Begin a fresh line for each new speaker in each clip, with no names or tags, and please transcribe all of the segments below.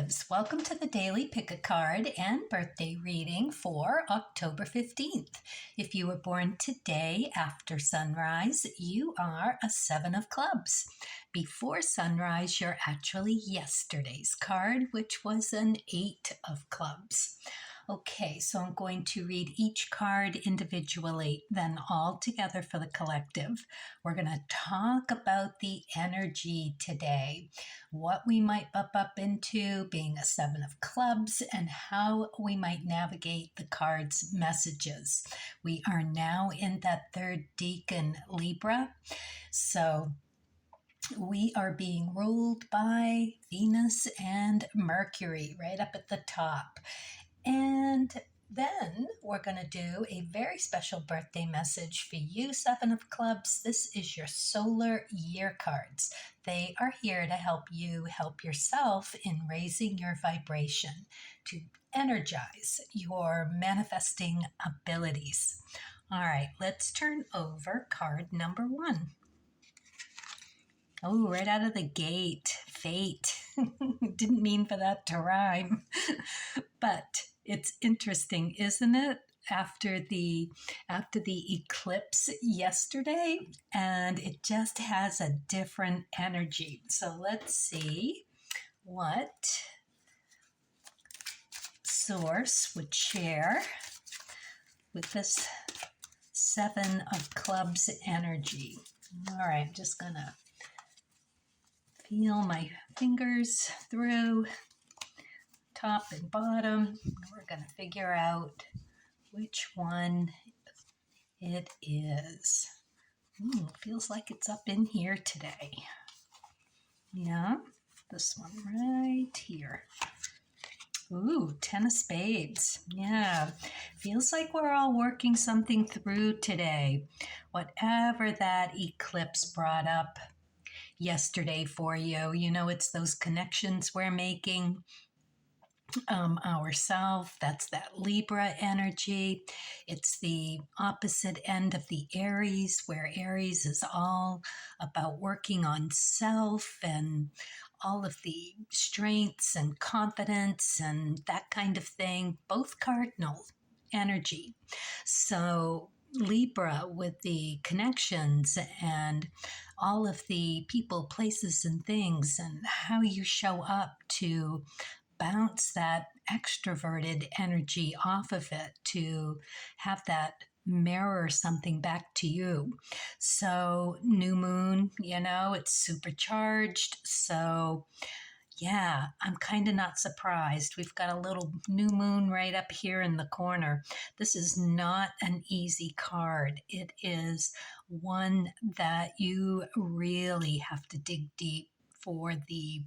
Collectives, welcome to the daily pick a card and birthday reading for October 15th. If you were born today after sunrise, you are a 7 of clubs. Before sunrise, you're actually yesterday's card, which was an 8 of clubs. Okay, so I'm going to read each card individually, then all together for the collective. We're going to talk about the energy today, what we might bump up into being a 7 of clubs, and how we might navigate the card's messages. We are now in that third decan Libra, so we are being ruled by Venus and Mercury right up at the top. And then we're going to do a very special birthday message for you, 7 of clubs. This is your solar year cards. They are here to help you help yourself in raising your vibration, to energize your manifesting abilities. All right, let's turn over card number 1. Oh, right out of the gate, fate. Didn't mean for that to rhyme, but it's interesting, isn't it? After the eclipse yesterday, and it just has a different energy. So let's see what source would share with this 7 of clubs energy. All right, I'm just gonna feel my fingers through top and bottom. We're going to figure out which one it is. Feels like it's up in here today. Yeah, this one right here. Ooh, 10 of spades. Yeah, feels like we're all working something through today. Whatever that eclipse brought up yesterday for you, it's those connections we're making. Ourself, that's that Libra energy. It's the opposite end of the Aries, where Aries is all about working on self and all of the strengths and confidence and that kind of thing, both cardinal energy. So Libra with the connections and all of the people, places, and things, and how you show up to bounce that extroverted energy off of it, to have that mirror something back to you. So new moon, it's supercharged. So yeah, I'm kind of not surprised. We've got a little new moon right up here in the corner. This is not an easy card. It is one that you really have to dig deep for the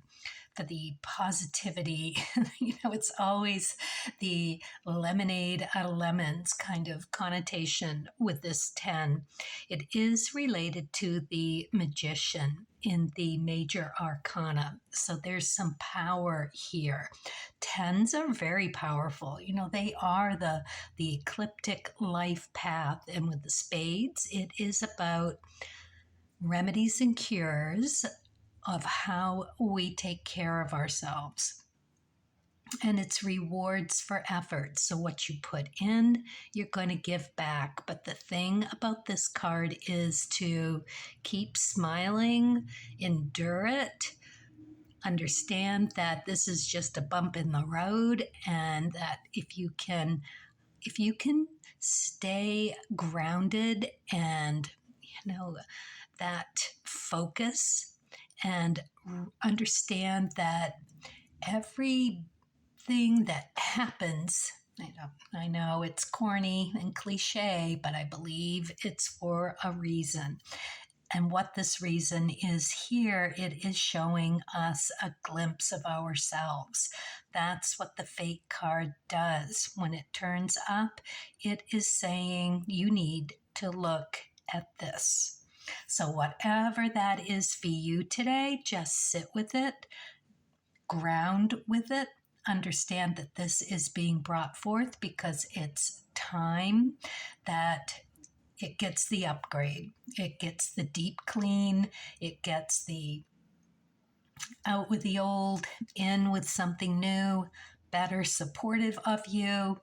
positivity. It's always the lemonade out of lemons kind of connotation with this 10. It is related to the magician in the major arcana. So there's some power here. 10s are very powerful. They are the ecliptic life path. And with the spades, it is about remedies and cures of how we take care of ourselves. And it's rewards for effort. So what you put in, you're going to give back. But the thing about this card is to keep smiling, endure it, understand that this is just a bump in the road, and that if you can stay grounded and that focus, and understand that everything that happens, I know it's corny and cliche, but I believe it's for a reason. And what this reason is here, it is showing us a glimpse of ourselves. That's what the fate card does. When it turns up, it is saying you need to look at this. So whatever that is for you today, just sit with it, ground with it, understand that this is being brought forth because it's time that it gets the upgrade. It gets the deep clean. It gets the Out with the old, in with something new, better, supportive of you,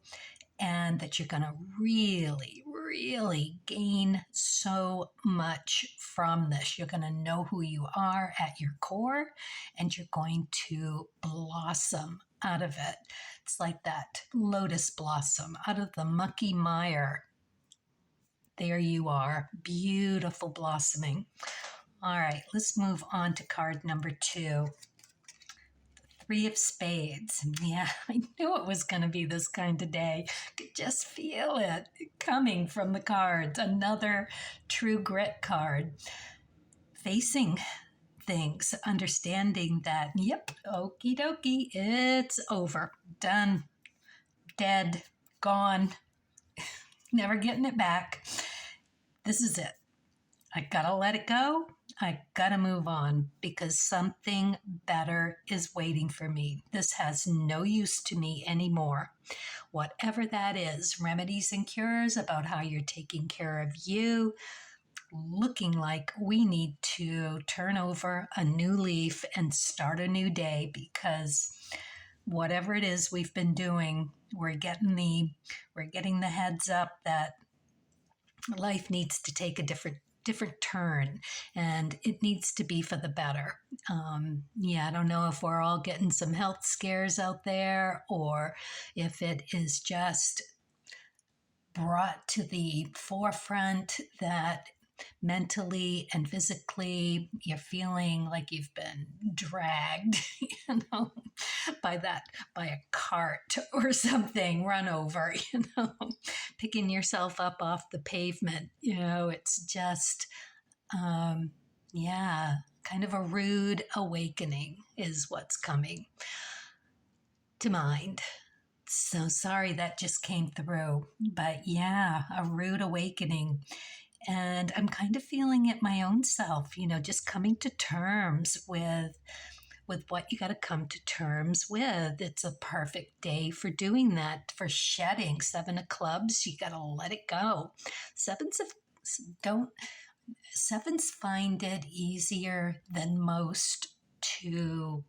and that you're going to really, really gain so much from this. You're going to know who you are at your core, and you're going to blossom out of it. It's like that lotus blossom out of the mucky mire. There you are, beautiful blossoming. All right, let's move on to card number 2. Three of Spades. Yeah, I knew it was going to be this kind of day. Could just feel it coming from the cards. Another true grit card. Facing things, understanding that, yep, okie dokie, it's over. Done. Dead. Gone. Never getting it back. This is it. I gotta let it go. I gotta move on because something better is waiting for me. This has no use to me anymore. Whatever that is, remedies and cures about how you're taking care of you, looking like we need to turn over a new leaf and start a new day because whatever it is we've been doing, we're getting the heads up that life needs to take a different turn and it needs to be for the better. I don't know if we're all getting some health scares out there or if it is just brought to the forefront that mentally and physically you're feeling like you've been dragged by a cart or something, run over, picking yourself up off the pavement. It's just kind of a rude awakening is what's coming to mind. So sorry that just came through, but yeah, a rude awakening. And I'm kind of feeling it my own self, just coming to terms with what you got to come to terms with. It's a perfect day for doing that, for shedding. 7 of clubs, you got to let it go. Sevens find it easier than most to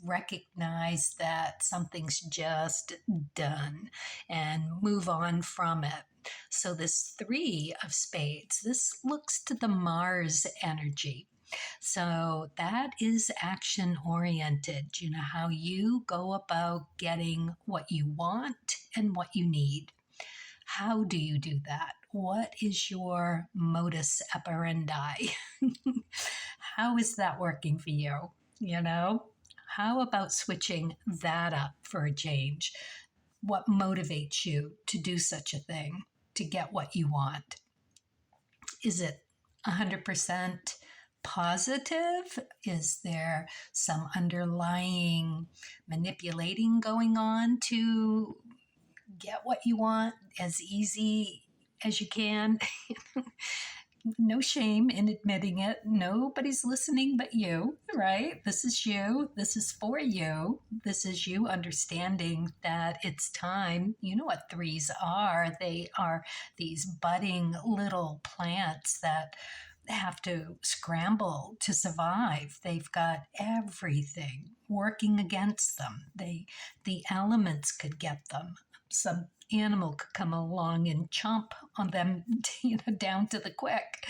recognize that something's just done and move on from it. So this 3 of Spades, this looks to the Mars energy. So that is action oriented, how you go about getting what you want and what you need. How do you do that? What is your modus operandi? How is that working for you? How about switching that up for a change? What motivates you to do such a thing, to get what you want? Is it 100% positive? Is there some underlying manipulating going on to get what you want as easy as you can? No shame in admitting it. Nobody's listening but you, right? This is you. This is for you. This is you understanding that it's time. You know what 3s are. They are these budding little plants that have to scramble to survive. They've got everything working against them. The elements could get them. Some animal could come along and chomp on them, down to the quick.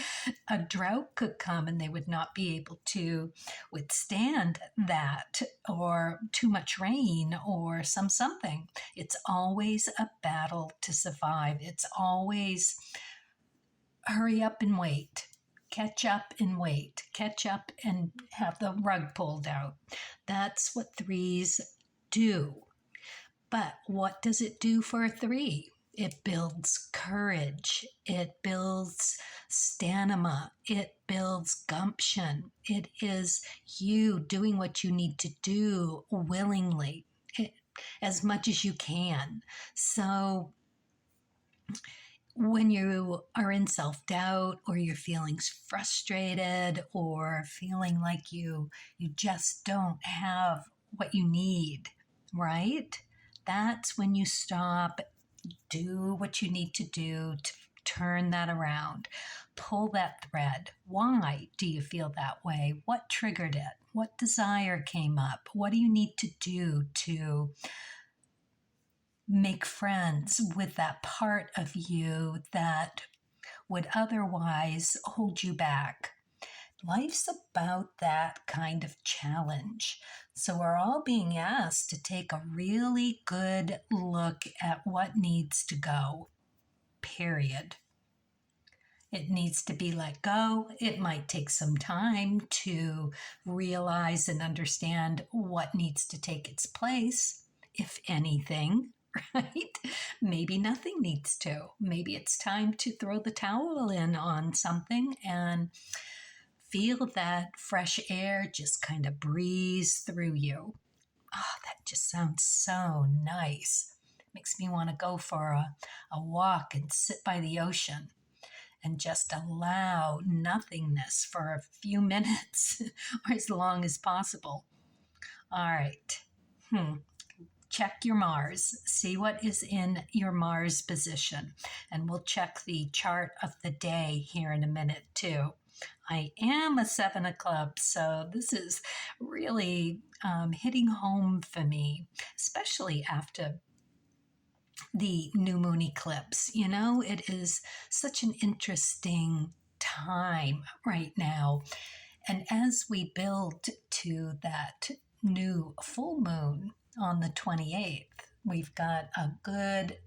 A drought could come and they would not be able to withstand that, or too much rain, or something. It's always a battle to survive. It's always hurry up and wait. Catch up and wait. Catch up and have the rug pulled out. That's what 3s do. But what does it do for a 3? It builds courage. It builds stamina. It builds gumption. It is you doing what you need to do willingly, as much as you can. So when you are in self-doubt, or you're feeling frustrated, or feeling like you just don't have what you need, right? That's when you stop, do what you need to do turn that around. Pull that thread. Why do you feel that way? What triggered it? What desire came up? What do you need to do to make friends with that part of you that would otherwise hold you back? Life's about that kind of challenge. So we're all being asked to take a really good look at what needs to go, period. It needs to be let go. It might take some time to realize and understand what needs to take its place, if anything, right? Maybe nothing needs to. Maybe it's time to throw the towel in on something and feel that fresh air just kind of breeze through you. Oh, that just sounds so nice. Makes me want to go for a walk and sit by the ocean and just allow nothingness for a few minutes or as long as possible. All right. Check your Mars. See what is in your Mars position. And we'll check the chart of the day here in a minute too. I am a 7 of clubs, so this is really hitting home for me, especially after the new moon eclipse. You know, it is such an interesting time right now. And as we build to that new full moon on the 28th, we've got a good,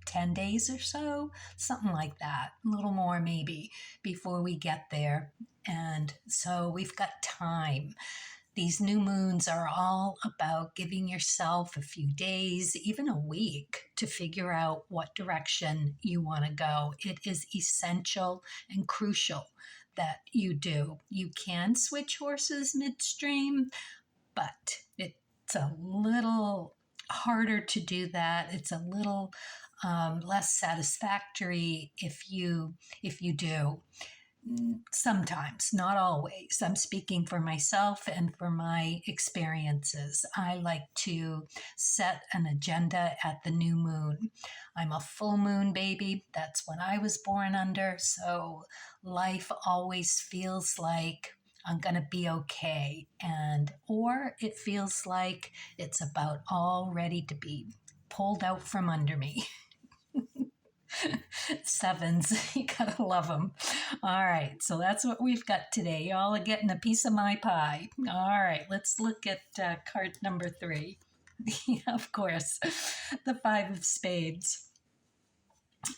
10 days or so? Something like that. A little more maybe before we get there. And so we've got time. These new moons are all about giving yourself a few days, even a week, to figure out what direction you want to go. It is essential and crucial that you do. You can switch horses midstream, but it's a little harder to do that. It's a little less satisfactory if you do. Sometimes, not always. I'm speaking for myself and for my experiences. I like to set an agenda at the new moon. I'm a full moon baby. That's what I was born under. So life always feels like I'm going to be okay. Or it feels like it's about all ready to be pulled out from under me. 7s, you gotta love them. All right, so that's what we've got today. Y'all are getting a piece of my pie. All right, let's look at card number 3. Of course, the 5 of spades.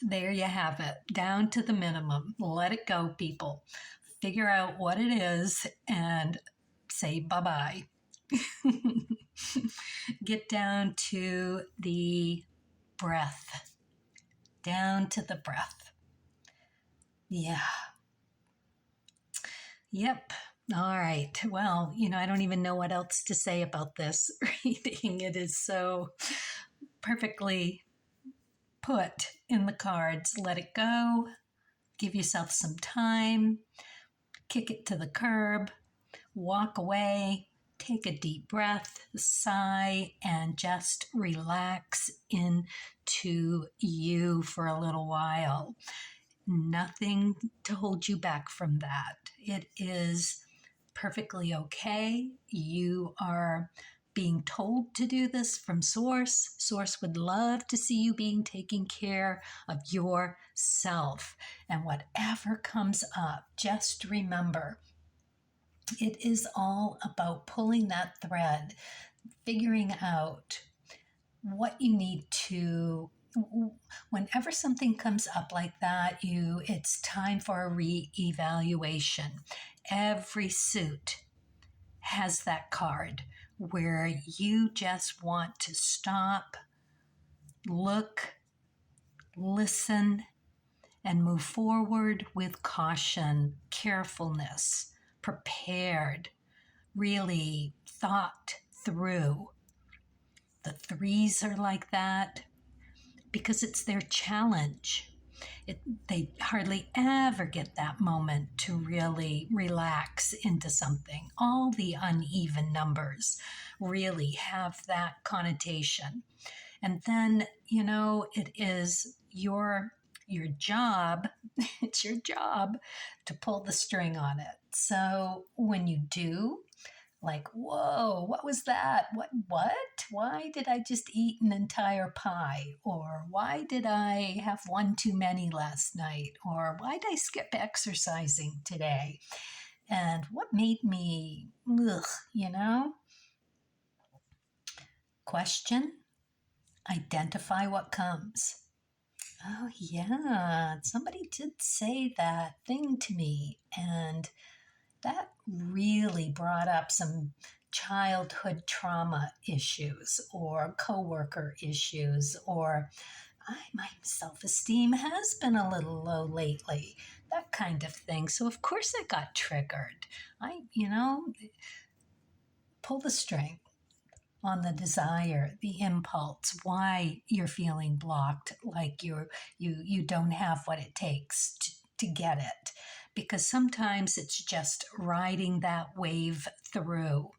There you have it, down to the minimum. Let it go, people. Figure out what it is and say bye-bye. Get down to the breath. Down to the breath. Yeah. Yep. All right. Well, I don't even know what else to say about this reading. It is so perfectly put in the cards. Let it go. Give yourself some time. Kick it to the curb. Walk away. Take a deep breath, sigh, and just relax into you for a little while. Nothing to hold you back from that. It is perfectly okay. You are being told to do this from Source. Source would love to see you being taking care of yourself. And whatever comes up, just remember, it is all about pulling that thread, figuring out what you need to. Whenever something comes up like that, it's time for a re-evaluation. Every suit has that card where you just want to stop, look, listen, and move forward with caution, carefulness, prepared, really thought through. The 3s are like that because it's their challenge. They hardly ever get that moment to really relax into something. All the uneven numbers really have that connotation. And then, it is your Your job, it's your job to pull the string on it. So when you do, like, whoa, what was that? What? Why did I just eat an entire pie? Or why did I have one too many last night? Or why did I skip exercising today? And what made me, ugh, you know? Question, identify what comes. Oh, yeah, somebody did say that thing to me. And that really brought up some childhood trauma issues or coworker issues, or my self-esteem has been a little low lately, that kind of thing. So of course I got triggered. Pull the string on the desire, the impulse, why you're feeling blocked, like you don't have what it takes to get it. Because sometimes it's just riding that wave through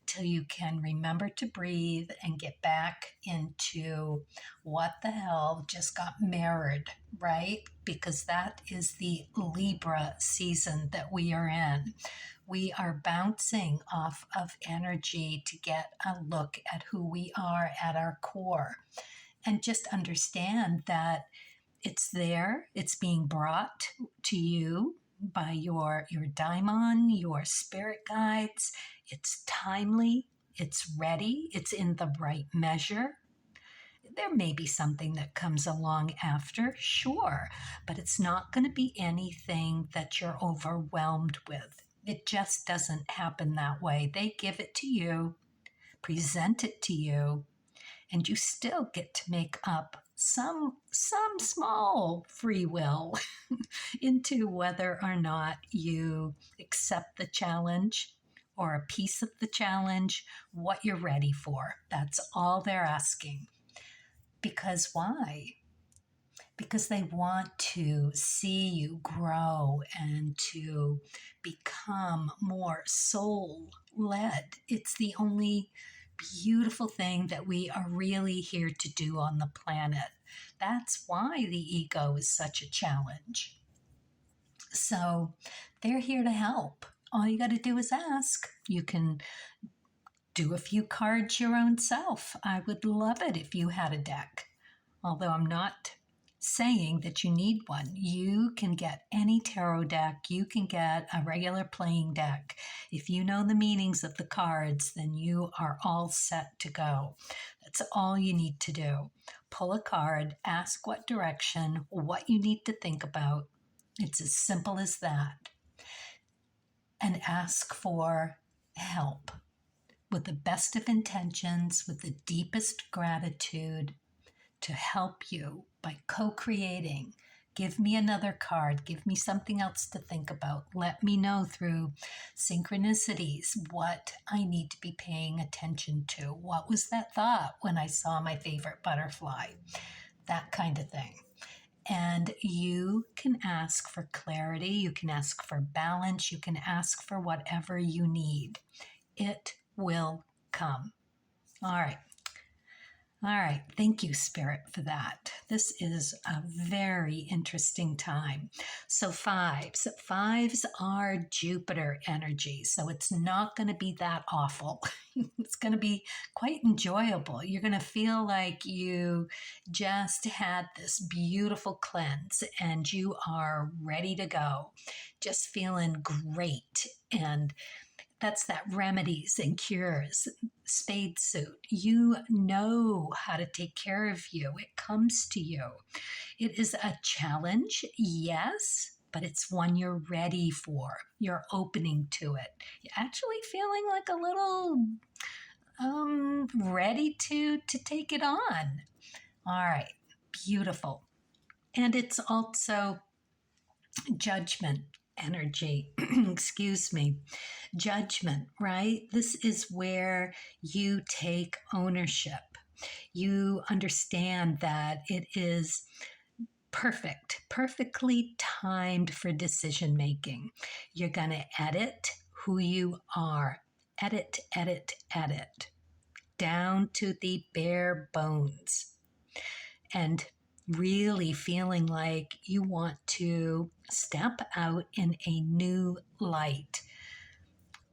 till you can remember to breathe and get back into what the hell just got mirrored, right? Because that is the Libra season that we are in. We are bouncing off of energy to get a look at who we are at our core. And just understand that it's there, it's being brought to you by your daimon, your spirit guides. It's timely, it's ready, it's in the right measure. There may be something that comes along after, sure, but it's not going to be anything that you're overwhelmed with. It just doesn't happen that way. They give it to you, present it to you, and you still get to make up some small free will into whether or not you accept the challenge or a piece of the challenge, what you're ready for. That's all they're asking. Because why? Because they want to see you grow and to become more soul led. It's the only beautiful thing that we are really here to do on the planet. That's why the ego is such a challenge. So they're here to help. All you got to do is ask. You can do a few cards your own self. I would love it if you had a deck. Although I'm not saying that you need one. You can get any tarot deck. You can get a regular playing deck. If you know the meanings of the cards, then you are all set to go. That's all you need to do. Pull a card, ask what direction, what you need to think about. It's as simple as that. And ask for help with the best of intentions, with the deepest gratitude, to help you by co-creating. Give me another card. Give me something else to think about. Let me know through synchronicities what I need to be paying attention to. What was that thought when I saw my favorite butterfly? That kind of thing. And you can ask for clarity. You can ask for balance. You can ask for whatever you need. It will come. All right. All right. Thank you, Spirit, for that. This is a very interesting time. So fives are Jupiter energy. So it's not going to be that awful. It's going to be quite enjoyable. You're going to feel like you just had this beautiful cleanse and you are ready to go. Just feeling great. And that's that remedies and cures spade suit. You know how to take care of you. It comes to you. It is a challenge, yes, but it's one you're ready for. You're opening to it. You're actually feeling like a little ready to take it on. All right, beautiful. And it's also judgment energy. Excuse me. Judgment, right? This is where you take ownership. You understand that it is perfectly timed for decision making. You're going to edit who you are. Edit, down to the bare bones. And really feeling like you want to step out in a new light,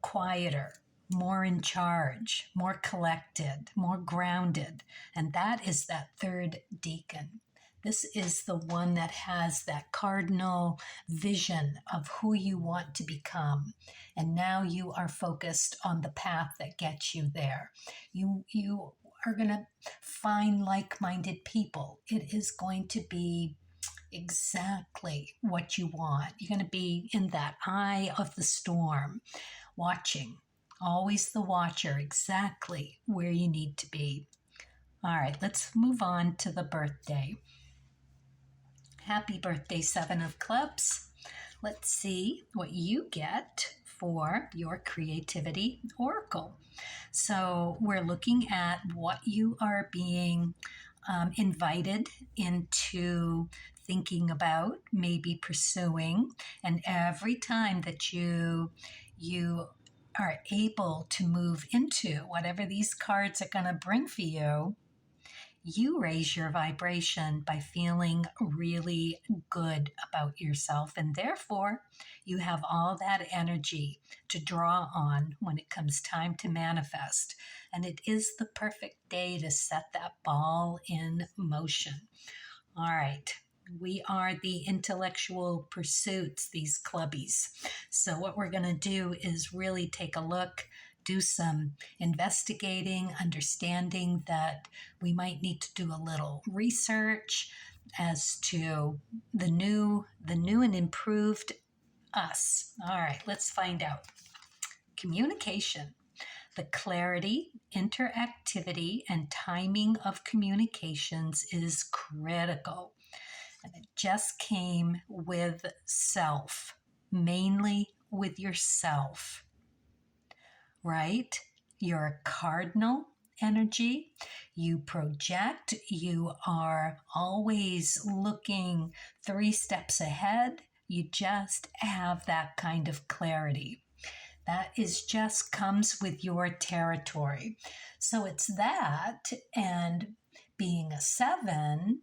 quieter, more in charge, more collected, more grounded. And that is that third deacon. This is the one that has that cardinal vision of who you want to become. And now you are focused on the path that gets you there. You are going to find like-minded people. It is going to be exactly what you want. You're going to be in that eye of the storm, watching, always the watcher, exactly where you need to be. All right, let's move on to the birthday. Happy birthday, Seven of Clubs. Let's see what you get for your creativity oracle. So we're looking at what you are being invited into thinking about, maybe pursuing, and every time that you are able to move into whatever these cards are going to bring for you, you raise your vibration by feeling really good about yourself. And therefore, you have all that energy to draw on when it comes time to manifest. And it is the perfect day to set that ball in motion. All right. We are the intellectual pursuits, these clubbies. So what we're going to do is really take a look, do some investigating, understanding that we might need to do a little research as to the new and improved us. All right, let's find out. Communication. The clarity, interactivity, and timing of communications is critical. And it just came with self, mainly with yourself, right? You're a cardinal energy. You project. You are always looking 3 steps ahead. You just have that kind of clarity. That is just comes with your territory. So it's that, and being a 7,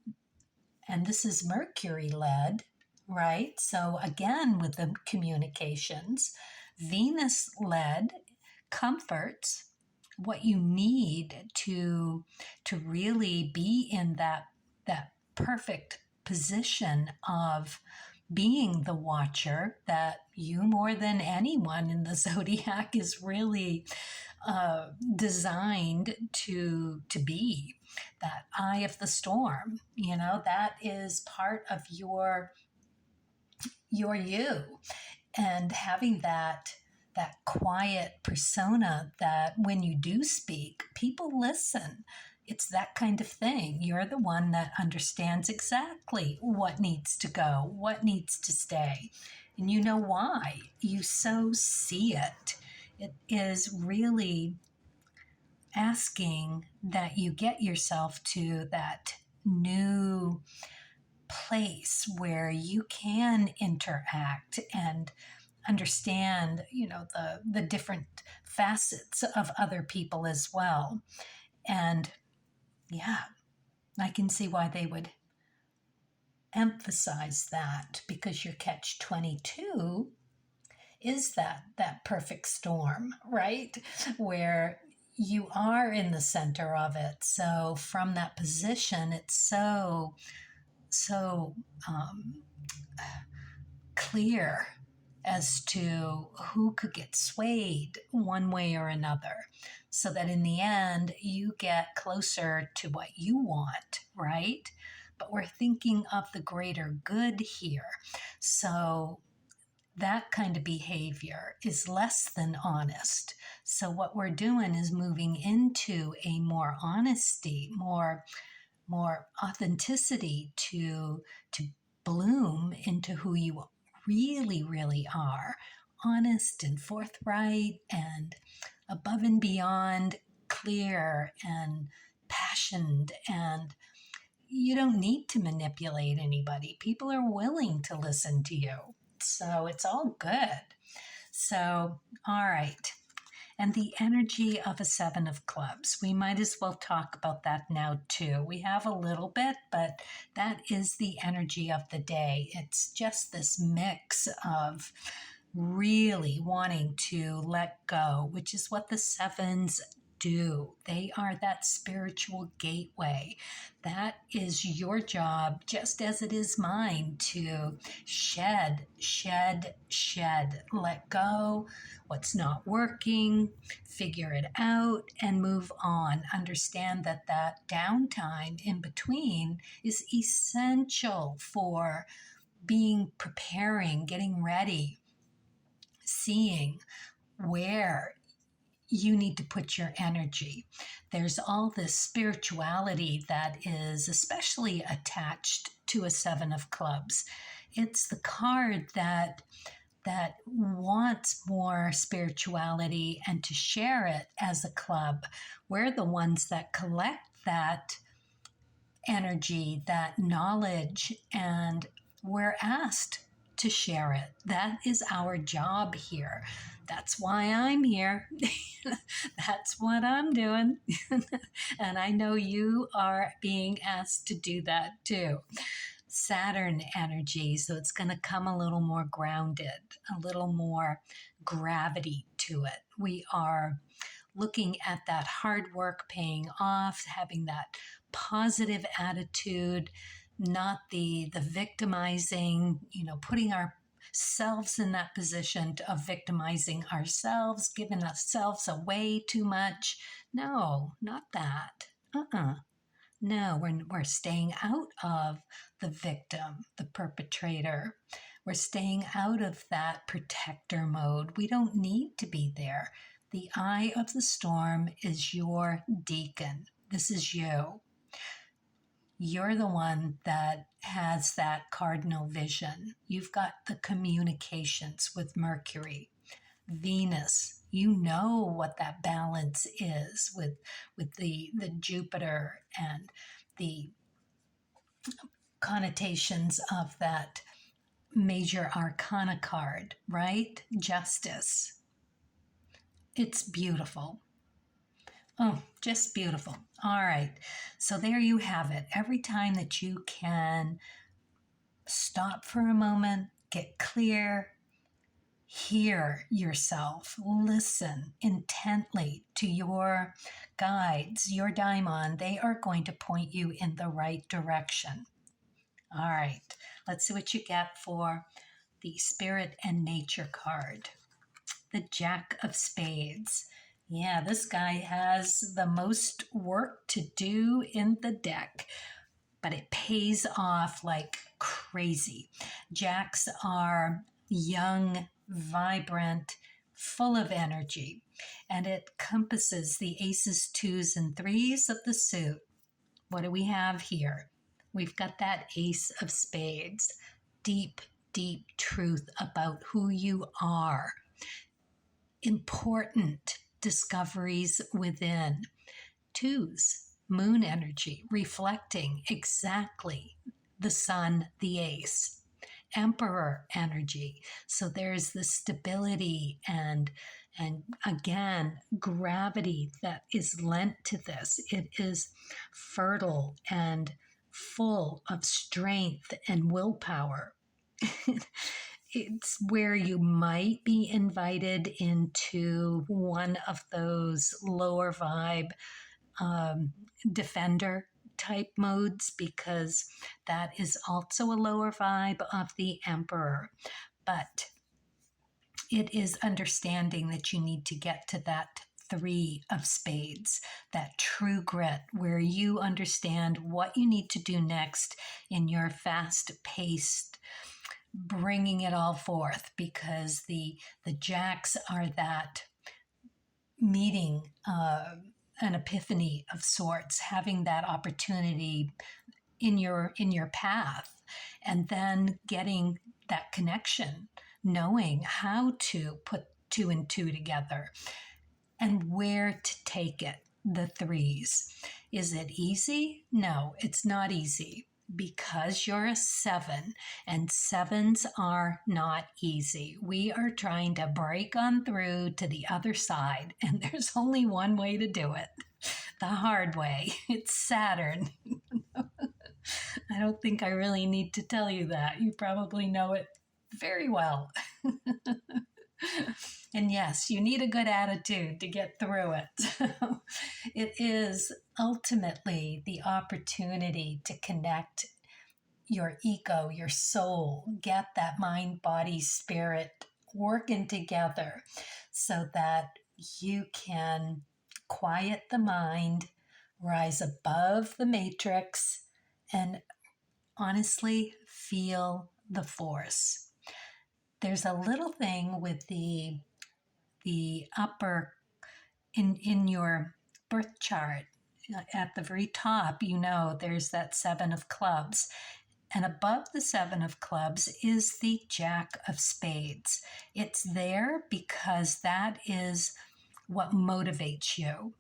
and this is Mercury led, right? So again, with the communications, Venus led comforts what you need to really be in that perfect position of being the watcher that you, more than anyone in the zodiac, is really designed to be. That eye of the storm, that is part of your you, and having that quiet persona that when you do speak, people listen. It's that kind of thing. You're the one that understands exactly what needs to go, what needs to stay. And you know why. You so see it. It is really asking that you get yourself to that new place where you can interact and understand, the different facets of other people as well. And yeah, I can see why they would emphasize that, because your catch 22 is that perfect storm, right? Where you are in the center of it. So from that position, it's so clear as to who could get swayed one way or another, so that in the end you get closer to what you want, right? But we're thinking of the greater good here. So that kind of behavior is less than honest. So what we're doing is moving into a more honesty, more authenticity to bloom into who you really, really are. Honest and forthright and above and beyond clear and passionate, and you don't need to manipulate anybody. People are willing to listen to you. So it's all good. So, all right. and the energy of a seven of clubs. We might as well talk about that now too. We have a little bit, but that is the energy of the day. It's just this mix of really wanting to let go, which is what the sevens do. They are that spiritual gateway. That is your job, just as it is mine, to shed, let go what's not working, figure it out, and move on. Understand that that downtime in between is essential for preparing, getting ready, seeing where you need to put your energy. There's all this spirituality that is especially attached to a seven of clubs. It's the card that wants more spirituality and to share it as a club. We're the ones that collect that energy, that knowledge, and we're asked to share it. That is our job here. That's why I'm here. That's what I'm doing. And I know you are being asked to do that too. Saturn energy, so it's going to come a little more grounded, a little more gravity to it. We are looking at that hard work paying off, having that positive attitude, not the victimizing, putting ourselves in that position of victimizing ourselves, giving ourselves away too much. No, not that. No, we're staying out of the victim, the perpetrator. We're staying out of that protector mode. We don't need to be there. The eye of the storm is your deacon. This is you. You're the one that has that cardinal vision. You've got the communications with Mercury. Venus, you know what that balance is with the Jupiter and the connotations of that major arcana card, right? Justice. It's beautiful. Oh, just beautiful. All right. So there you have it. Every time that you can stop for a moment, get clear, hear yourself, listen intently to your guides, your daimon, they are going to point you in the right direction. All right. Let's see what you get for the Spirit and Nature card. The Jack of Spades. Yeah, this guy has the most work to do in the deck, but it pays off like crazy. Jacks are young, vibrant, full of energy, and it encompasses the aces, twos, and threes of the suit. What do we have here? We've got that Ace of Spades. Deep, deep truth about who you are. Important discoveries within. Twos, moon energy, reflecting exactly the sun, the ace. Emperor energy. So there's the stability and again, gravity that is lent to this. It is fertile and full of strength and willpower. It's where you might be invited into one of those lower vibe defender type modes, because that is also a lower vibe of the Emperor. But it is understanding that you need to get to that Three of Spades, that true grit, where you understand what you need to do next in your fast-paced bringing it all forth, because the Jacks are that meeting an epiphany of sorts, having that opportunity in your path, and then getting that connection, knowing how to put two and two together and where to take it. The threes. Is it easy? No, it's not easy. because you're a 7, and 7s are not easy. We are trying to break on through to the other side, and there's only one way to do it. The hard way. It's Saturn. I don't think I really need to tell you that. You probably know it very well. And yes, you need a good attitude to get through it. It is ultimately the opportunity to connect your ego, your soul, get that mind, body, spirit working together so that you can quiet the mind, rise above the matrix, and honestly feel the force. There's a little thing with the upper in your birth chart at the very top, there's that 7 of clubs, and above the 7 of clubs is the Jack of Spades. It's there because that is what motivates you.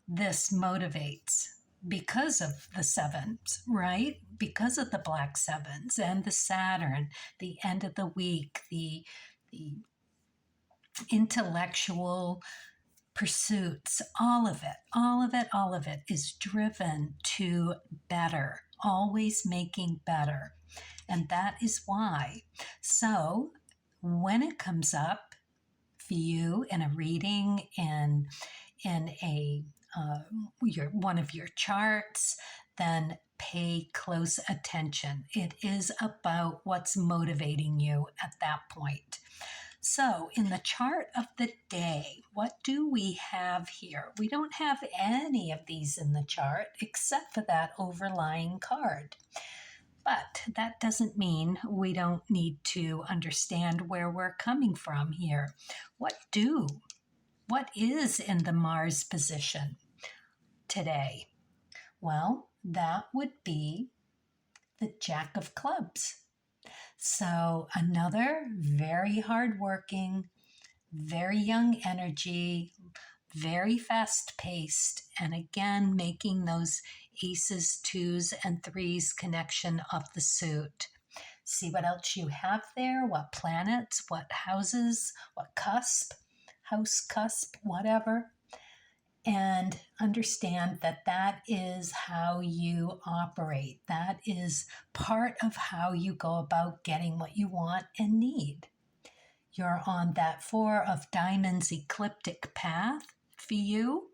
This motivates because of the 7s, right? Because of the black 7s and the Saturn, the end of the week, the intellectual pursuits, all of it is driven to better, always making better. And that is why. So when it comes up for you in a reading, in a one of your charts, then pay close attention. It is about what's motivating you at that point. So in the chart of the day, what do we have here? We don't have any of these in the chart except for that overlying card. But that doesn't mean we don't need to understand where we're coming from here. What is in the Mars position today? Well, that would be the Jack of Clubs. So another very hardworking, very young energy, very fast-paced, and again, making those aces, 2s, and 3s connection of the suit. See what else you have there, what planets, what houses, what cusp, house cusp, whatever. And understand that that is how you operate. That is part of how you go about getting what you want and need. You're on that 4 of Diamonds ecliptic path for you.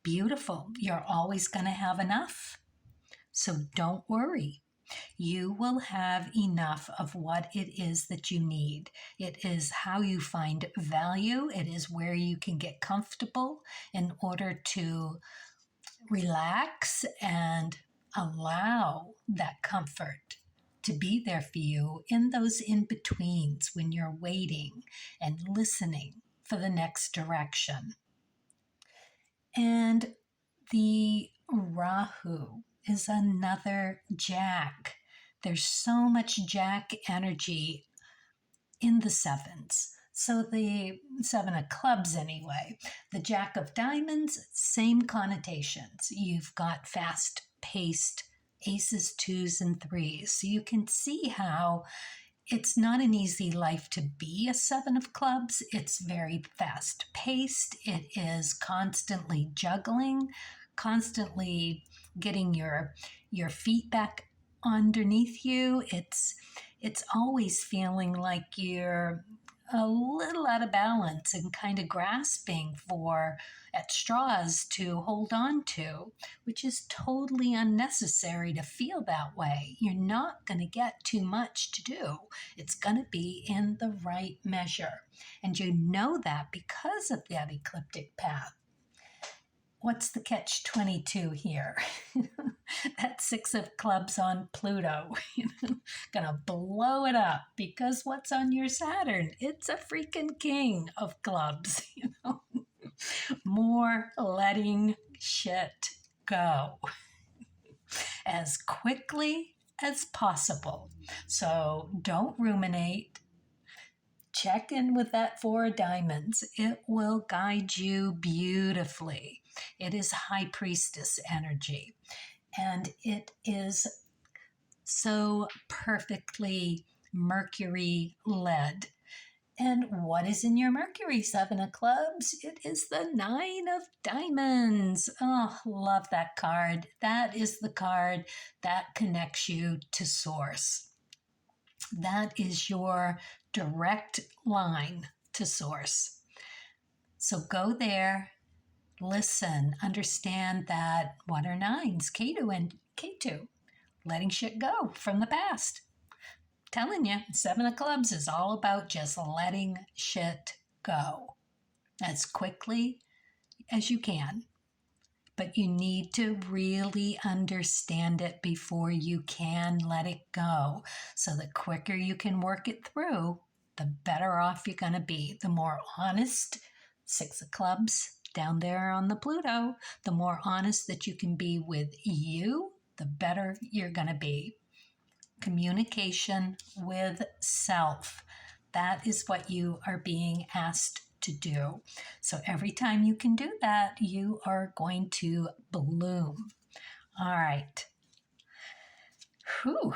Beautiful. You're always going to have enough. So don't worry. You will have enough of what it is that you need. It is how you find value. It is where you can get comfortable in order to relax and allow that comfort to be there for you in those in-betweens when you're waiting and listening for the next direction. And the Rahu is another Jack. There's so much Jack energy in the 7s. So the 7 of clubs anyway. The Jack of Diamonds, same connotations. You've got fast-paced aces, 2s, and 3s. So you can see how it's not an easy life to be a 7 of clubs. It's very fast-paced. It is constantly juggling, constantly getting your feet back underneath you. It's always feeling like you're a little out of balance and kind of grasping at straws to hold on to, which is totally unnecessary to feel that way. You're not going to get too much to do. It's going to be in the right measure. And you know that because of that ecliptic path. What's the catch-22 here? That 6 of clubs on Pluto. Gonna blow it up because what's on your Saturn? It's a freaking king of clubs. More letting shit go as quickly as possible. So don't ruminate. Check in with that 4 of diamonds. It will guide you beautifully. It is High Priestess energy. and it is so perfectly Mercury led. And what is in your Mercury Seven of Clubs? It is the Nine of Diamonds. Oh, love that card. That is the card that connects you to Source. That is your direct line to Source. So go there, listen, understand that what are nines? K2 and K2, letting shit go from the past. Telling you, Seven of Clubs is all about just letting shit go as quickly as you can. But you need to really understand it before you can let it go. So the quicker you can work it through, the better off you're going to be. The more honest, Six of Clubs down there on the Pluto, the more honest that you can be with you, the better you're going to be. Communication with self. That is what you are being asked to do. So every time you can do that, you are going to bloom. All right. Whew.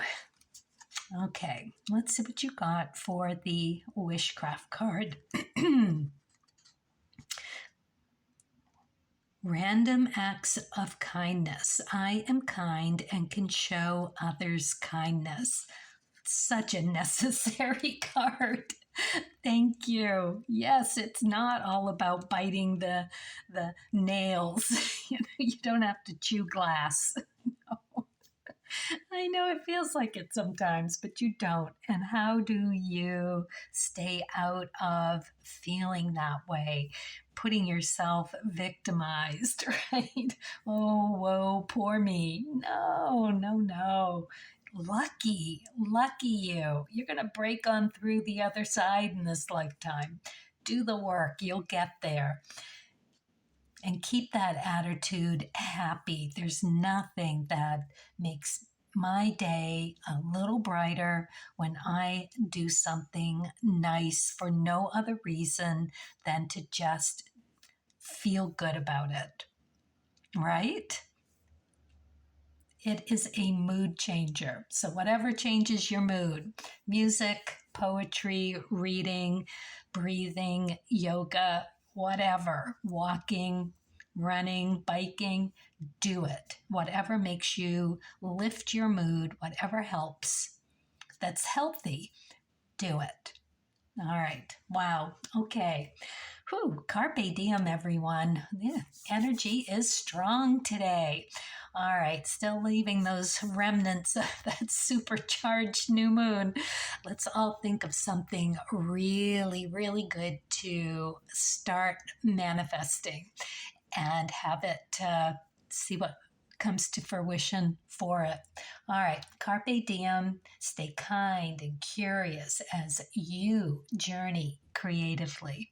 Okay, let's see what you got for the Wishcraft card. Random acts of kindness. I am kind and can show others kindness. Such a necessary card. Thank you. Yes, it's not all about biting the nails. You don't have to chew glass. No. I know it feels like it sometimes, but you don't. And how do you stay out of feeling that way? Putting yourself victimized, right? Oh, whoa, poor me. No, no, no. Lucky you. You're going to break on through the other side in this lifetime. Do the work. You'll get there. And keep that attitude happy. There's nothing that makes my day a little brighter when I do something nice for no other reason than to just feel good about it, right? It is a mood changer. So whatever changes your mood, music, poetry, reading, breathing, yoga, whatever, walking, running, biking, do it. Whatever makes you lift your mood, whatever helps, that's healthy, do it. All right. Wow. Okay. Whew. Carpe diem, everyone. Yeah. Energy is strong today. All right. Still leaving those remnants of that supercharged new moon. Let's all think of something really, really good to start manifesting and have it see what comes to fruition for it. All right, carpe diem, stay kind and curious as you journey creatively.